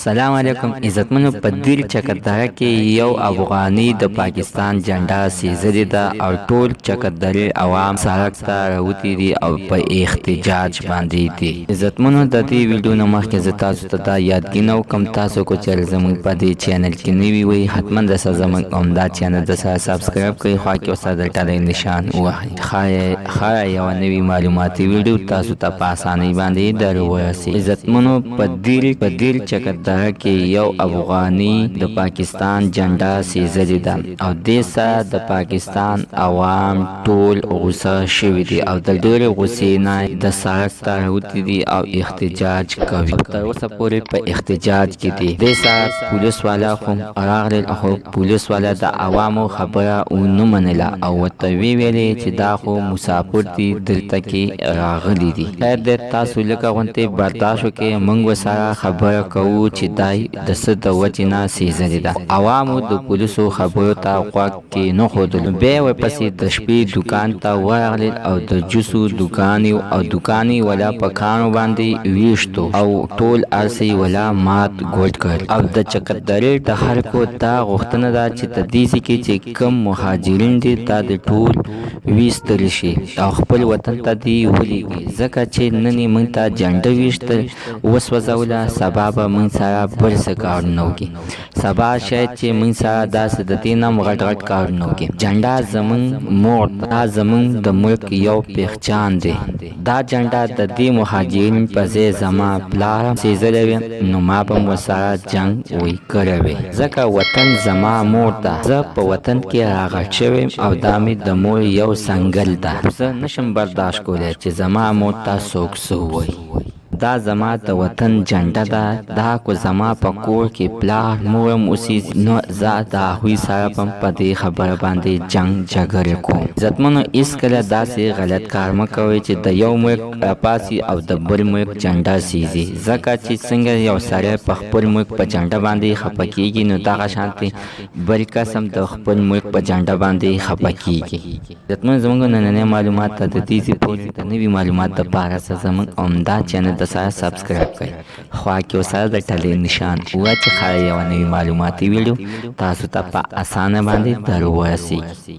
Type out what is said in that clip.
السلام علیکم عزتمنو. په دې چگدرہ کې یو افغانی د پاکستان جھنڈا سیزلی ده او ټول چگدرې عوام سړک ته راوتي دي او په احتجاج باندې دي. عزتمنو د دې ویډیو نه مخکې زه تاسو ته دا یادګینه وکړم، تاسو کو چې زموږ په دې چینل کې نوي وئ حتما د زموږ همدا چینل د سره سبسکرایب کړئ، خوا کې ورسره د ډالۍ نشان ووهئ. ښایي یوه نوې معلوماتي ویډیو تاسو ته په اسانۍ باندې در ورسي. عزتمنو په دې چگدرہ کې یو افغانی د پاکستان جھنڈا سیزلی ده او دې سره د پاکستان عوام ټول غوسه شوي دي او د ډېرې غوسې نه د سړک ته راوتي دي او احتجاج کوي. تر اوسه پورې په احتجاج کې دي. دې سره پولیس والا خو راغلل، خو پولیس والا د عوامو خبره ونه منله او ورته ویلې چې دا خو مسافر دي دلته کې راغلي دي. خیر دی، تاسو لکه غوندې برداشت وکړئ، موږ ورسره خبره کوو چې دای د څه د وجې نه سیزلې ده. عوامو د پولیسو خبرو ته غوږ کې نه ښودلو، بیا ورپسې د شپې دوکان ته ورغلل او د جوسو دوکانې ولا په کاڼو باندې ویشتو او ټول ارسي ولا مات ګوډ کړ. او د چگدرې د خلکو دا غوښتنه ده چې د دې کې چې کم مهاجرین دي دا د ټول ویستل شي او خپل وطن ته دې ولیږي، ځکه چې نن یې موږ ته جھنډه ویشتل وسوځوله، سبا به موږ سره بل څه کارونه وکړي، سبا شاید چې موږ سره داسې د دې نه غټ کارونه وکړي. جھنډا زموږ مور، دا زموږ د ملک یو پہچان دی. دا جھنډا د دې مهاجرین په ځای زما پلار سیزلی وي نو ما به هم ورسره جنګ کړی وي، ځکه وطن زما مور ده. زه په وطن کې راغټ شوی او دا مې د مور یو سنګل ده. زه نشم برداشت کولی چې زما مور ته څوک څه ووایي. دا زما د وطن جھنډا ده. دا کو زما په کور کې پلار مورم اوسېږي نو زه د هغوی سره به په دې خبره باندې جنګ جګړې کوم. عزتمنو هېڅکله داسې غلط کار مه کوئ چې د یو ملک راپاسي او د بل ملک جھنډا سیزي، ځکه چې څنګه یو سړی په خپل ملک په جھنډا باندې خفه کېږي نو دغه شانتې بل کس هم د خپل ملک په جھنډا باندې خفه کېږي. عزتمنو زموږ نننۍ معلومات ته د دې پورې د نوي معلومات دپاره زموږ همدا چینل سره سبسکرایب کړئ، خوا کې ورسره د ډالۍ نشان ووهئ چې ښایي یوه نوې معلوماتي ویډیو تاسو ته په اسانه باندې در ورسیږي.